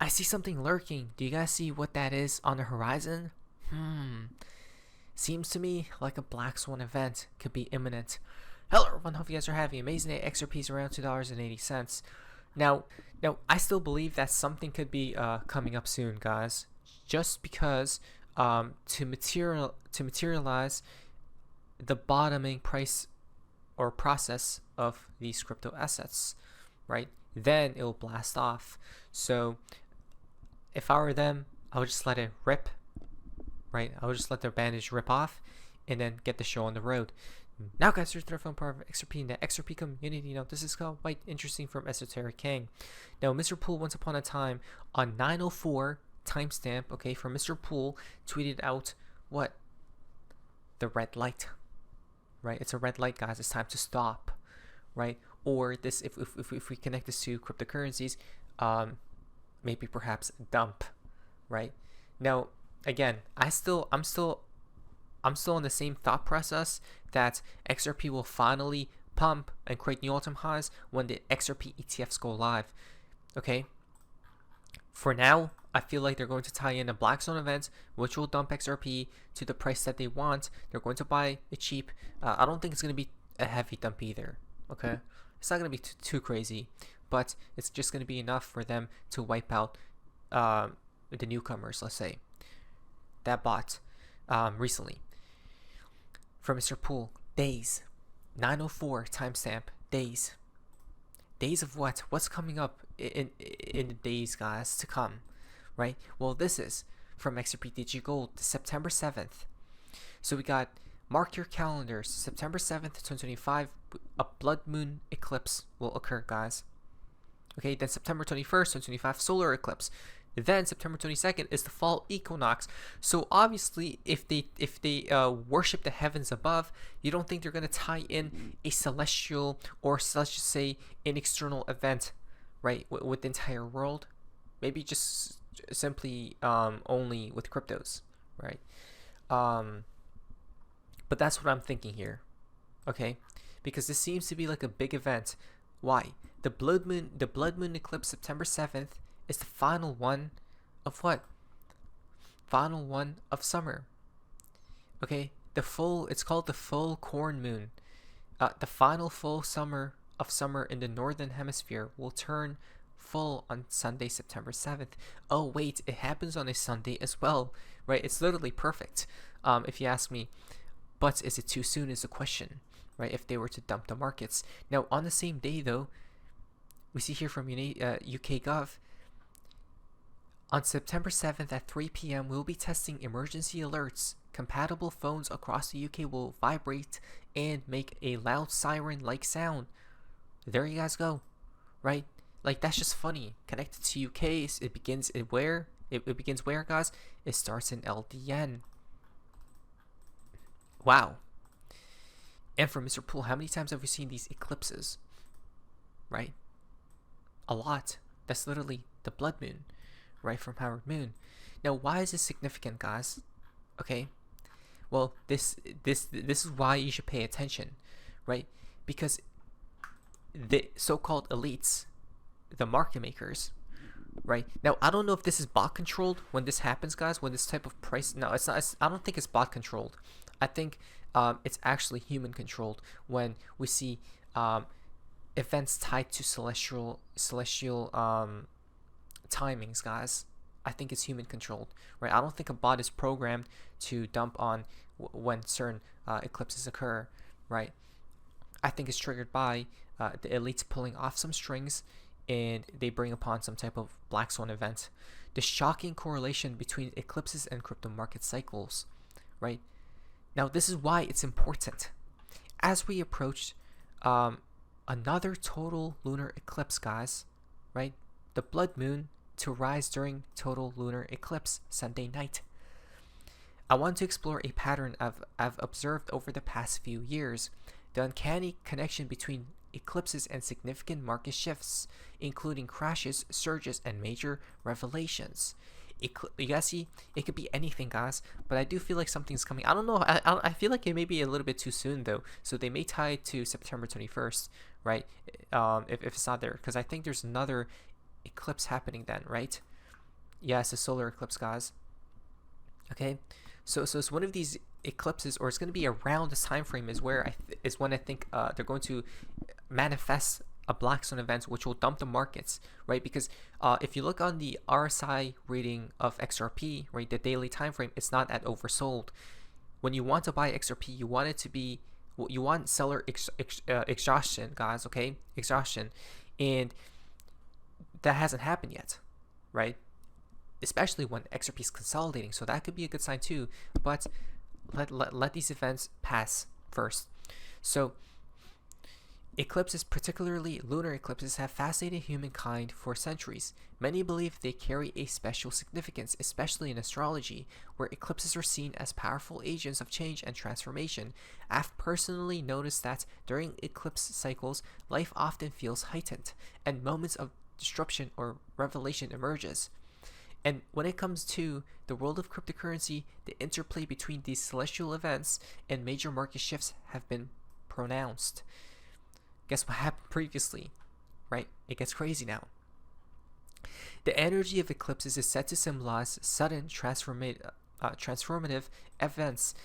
I see something lurking. Do you guys see what that is on the horizon? Seems to me like a black swan event could be imminent. Hello everyone, hope you guys are having an amazing day. XRP is around $2.80. Now, I still believe that something could be coming up soon, guys. Just because to materialize the bottoming price or process of these crypto assets, right? Then it'll blast off. So if I were them, I would just let it rip, right? I would just let their bandage rip off and then get the show on the road. Now guys, here's the part of XRP in the XRP community. This is quite interesting from Esoteric King. Now, Mr. Poole once upon a time on 904 timestamp, okay, from Mr. Poole tweeted out what? The red light, right? It's a red light, guys. It's time to stop, right? Or this, if we connect this to cryptocurrencies, maybe perhaps dump, right? Now, again, I'm still on the same thought process that XRP will finally pump and create new all-time highs when the XRP ETFs go live. Okay. For now, I feel like they're going to tie in a black swan event, which will dump XRP to the price that they want. They're going to buy it cheap. I don't think it's going to be a heavy dump either. Okay. It's not going to be too crazy, but it's just going to be enough for them to wipe out the newcomers, let's say, that bought recently. From Mr. Poole, days, 904 timestamp, days. Days of what? What's coming up in the days, guys, to come, right? Well, this is from XRP DG Gold, September 7th. So we got, mark your calendars, September 7th, 2025, a blood moon eclipse will occur, guys. Okay, then September 21st, 2025, solar eclipse. Then September 22nd is the fall equinox. So obviously, if they worship the heavens above, you don't think they're going to tie in a celestial, or let's just say an external event, right, with the entire world? Maybe just simply only with cryptos, right? But that's what I'm thinking here, okay? Because this seems to be like a big event. Why? The blood moon eclipse, September 7th, is the final one of what? Final one of summer. Okay, it's called the full corn moon. The final full summer of summer in the northern hemisphere will turn full on Sunday, September 7th. Oh wait, it happens on a Sunday as well, right? It's literally perfect, if you ask me. But is it too soon is the question, right? If they were to dump the markets. Now, on the same day though, we see here from UK Gov, on September 7th at 3 p.m., we'll be testing emergency alerts. Compatible phones across the UK will vibrate and make a loud siren-like sound. There you guys go, right? Like, that's just funny. Connected to UK, it begins where? It begins where, guys? It starts in LDN. Wow. And from Mr. Poole, how many times have we seen these eclipses? Right? A lot. That's literally the blood moon, right, from Howard Moon. Now, why is this significant, guys? Okay, well, this is why you should pay attention, right? Because the so-called elites, the market makers, right? Now, I don't know if this is bot controlled when this happens, guys. When this type of price, no, it's not. I don't think it's bot controlled. I think it's actually human controlled when we see events tied to celestial timings, guys. I think it's human controlled, right? I don't think a bot is programmed to dump on when certain eclipses occur, right? I think it's triggered by the elites pulling off some strings and they bring upon some type of black swan event. The shocking correlation between eclipses and crypto market cycles, right? Now, this is why it's important. As we approach another total lunar eclipse, guys, right? The blood moon to rise during total lunar eclipse Sunday night. I want to explore a pattern I've observed over the past few years, the uncanny connection between eclipses and significant market shifts, including crashes, surges, and major revelations. You guys see, it could be anything, guys, but I do feel like something's coming. I don't know. I feel like it may be a little bit too soon, though, so they may tie it to September 21st, right? If it's not there, because I think there's another eclipse happening then, right? Yeah, it's a solar eclipse, guys. Okay, so it's one of these eclipses, or it's going to be around this time frame is where is when I think they're going to manifest a black swan event, which will dump the markets, right? Because if you look on the RSI reading of XRP, right, the daily time frame, it's not at oversold. When you want to buy XRP, you want it to be, you want seller exhaustion, guys. Okay, exhaustion, and that hasn't happened yet, right? Especially when XRP is consolidating, so that could be a good sign too. But let these events pass first. So eclipses, particularly lunar eclipses, have fascinated humankind for centuries. Many believe they carry a special significance, especially in astrology, where eclipses are seen as powerful agents of change and transformation. I've personally noticed that during eclipse cycles, life often feels heightened, and moments of disruption or revelation emerges. And when it comes to the world of cryptocurrency, the interplay between these celestial events and major market shifts have been pronounced. Guess what happened previously, right? It gets crazy now. The energy of eclipses is said to symbolize sudden transformative events,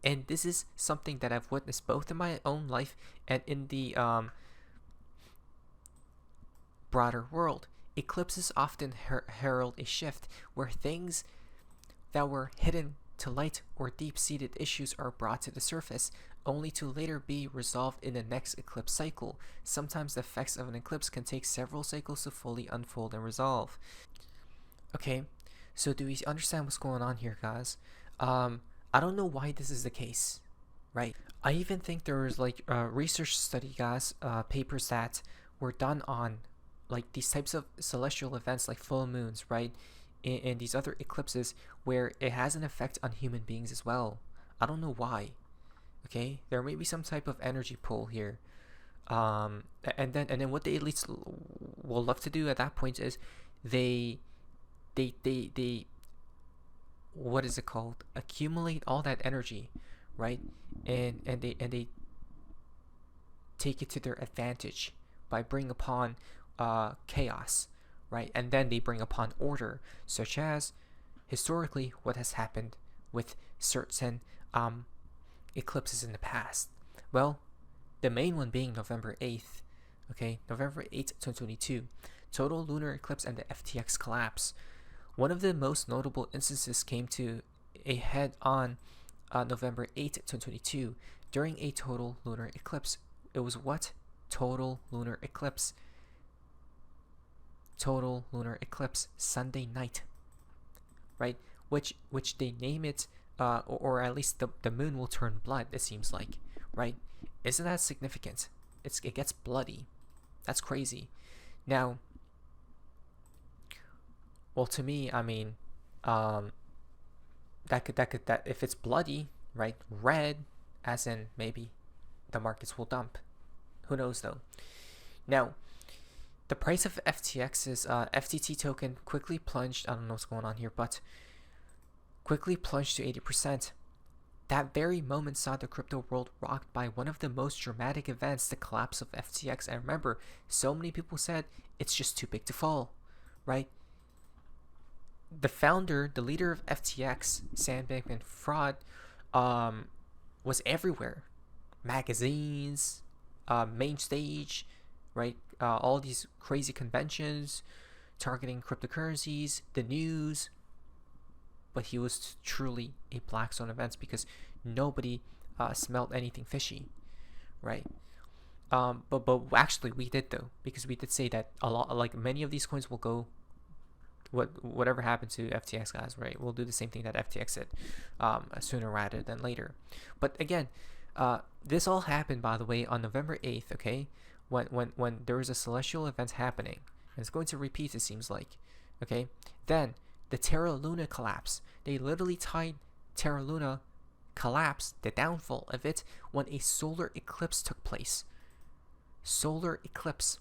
and this is something that I've witnessed both in my own life and in the broader world. Eclipses often herald a shift where things that were hidden to light or deep-seated issues are brought to the surface, only to later be resolved in the next eclipse cycle. Sometimes the effects of an eclipse can take several cycles to fully unfold and resolve. Okay, so do we understand what's going on here, guys? I don't know why this is the case, right? I even think there was like research study, guys, papers that were done on like these types of celestial events like full moons, right? And these other eclipses where it has an effect on human beings as well. I don't know why. Okay, there may be some type of energy pull here. And then what the elites will love to do at that point is they what is it called? Accumulate all that energy, right? And they take it to their advantage by bringing upon chaos, right? And then they bring upon order, such as historically what has happened with certain eclipses in the past. Well, the main one being November 8th, okay? November 8th, 2022, total lunar eclipse and the FTX collapse. One of the most notable instances came to a head on November 8th, 2022, during a total lunar eclipse. It was what? Total lunar eclipse. Total lunar eclipse, Sunday night, right? Which they name it, or at least the moon will turn blood, it seems like, right? Isn't that significant? It gets bloody. That's crazy. Now, well, to me, I mean, that if it's bloody, right? Red, as in maybe the markets will dump. Who knows though? Now, the price of FTX's FTT token quickly plunged. I don't know what's going on here, but quickly plunged to 80%. That very moment saw the crypto world rocked by one of the most dramatic events, the collapse of FTX. And remember, so many people said it's just too big to fall, right? The founder, the leader of FTX, Sam Bankman-Fried, was everywhere. Magazines, main stage, right? All these crazy conventions targeting cryptocurrencies, the news. But he was truly a black swan event because nobody smelled anything fishy, right? But actually we did though, because we did say that a lot, like many of these coins will go. Whatever happened to FTX, guys, right? We'll do the same thing that FTX did, sooner rather than later. But again, this all happened, by the way, on November 8th. Okay, when there was a celestial event happening, and it's going to repeat. It seems like, okay. Then the Terra Luna collapse. They literally tied Terra Luna collapse, the downfall of it, when a solar eclipse took place. Solar eclipse,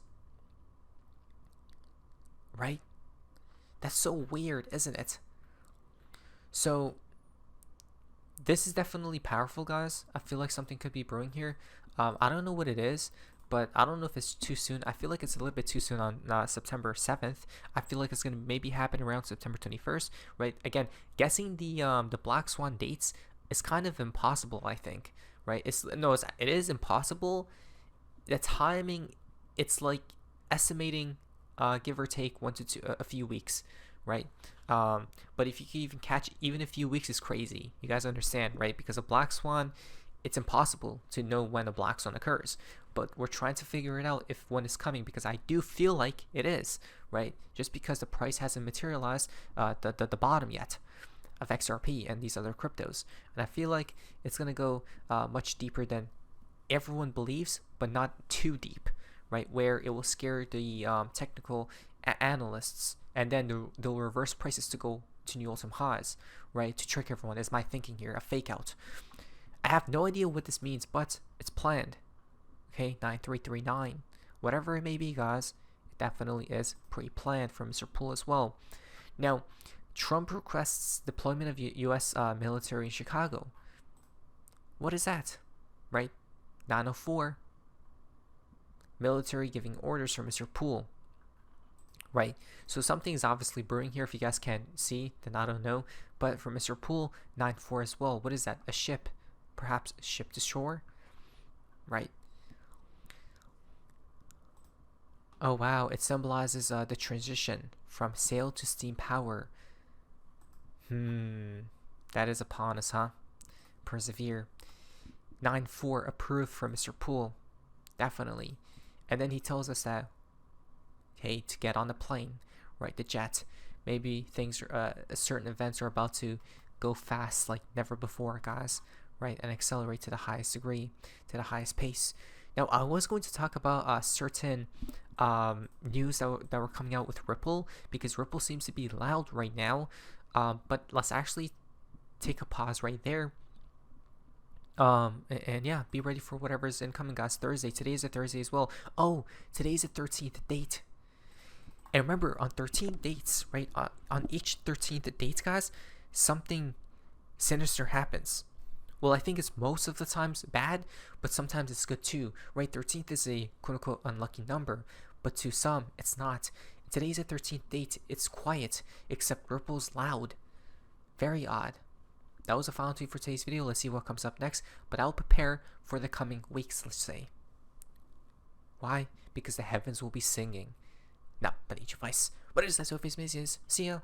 right? That's so weird, isn't it? So this is definitely powerful, guys. I feel like something could be brewing here. I don't know what it is, but I don't know if it's too soon. I feel like it's a little bit too soon on September 7th. I feel like it's gonna maybe happen around September 21st, right? Again, guessing the black swan dates is kind of impossible, I think, right? It is impossible. The timing, it's like estimating, give or take a few weeks, right? But if you can even catch even a few weeks is crazy. You guys understand, right? Because a black swan, it's impossible to know when a black swan occurs. But we're trying to figure it out if one is coming, because I do feel like it is, right? Just because the price hasn't materialized the bottom yet of XRP and these other cryptos. And I feel like it's going to go much deeper than everyone believes, but not too deep, right? Where it will scare the technical analysts, and then they'll reverse prices to go to new all-time highs, right? To trick everyone is my thinking here, a fake out. I have no idea what this means, but it's planned. Okay, 9339. Whatever it may be, guys, it definitely is pre-planned from Mr. Poole as well. Now, Trump requests deployment of U.S. military in Chicago. What is that? Right? Nano 4. Military giving orders from Mr. Poole. Right? So something is obviously brewing here. If you guys can't see, then I don't know. But for Mr. Poole, 9-4 as well. What is that? A ship? Perhaps a ship to shore? Right? Oh wow, it symbolizes the transition from sail to steam power. That is upon us, huh? Persevere. 9-4 approved from Mr. Poole. Definitely. And then he tells us that, hey, to get on the plane, right? The jet. Maybe certain events are about to go fast like never before, guys, right? And accelerate to the highest degree, to the highest pace. Now, I was going to talk about certain news that were coming out with Ripple, because Ripple seems to be loud right now. But let's actually take a pause right there. And yeah, be ready for whatever's incoming, guys. Thursday. Today is a Thursday as well. Oh, today's a 13th date. And remember, on 13 dates, right? On each 13th date, guys, something sinister happens. Well, I think it's most of the times bad, but sometimes it's good too, right? 13th is a quote-unquote unlucky number, but to some, it's not. Today's a 13th date. It's quiet, except Ripple's loud. Very odd. That was the final tweet for today's video. Let's see what comes up next, but I'll prepare for the coming weeks, let's say. Why? Because the heavens will be singing. Now, but each advice. What is that? So, face, see ya.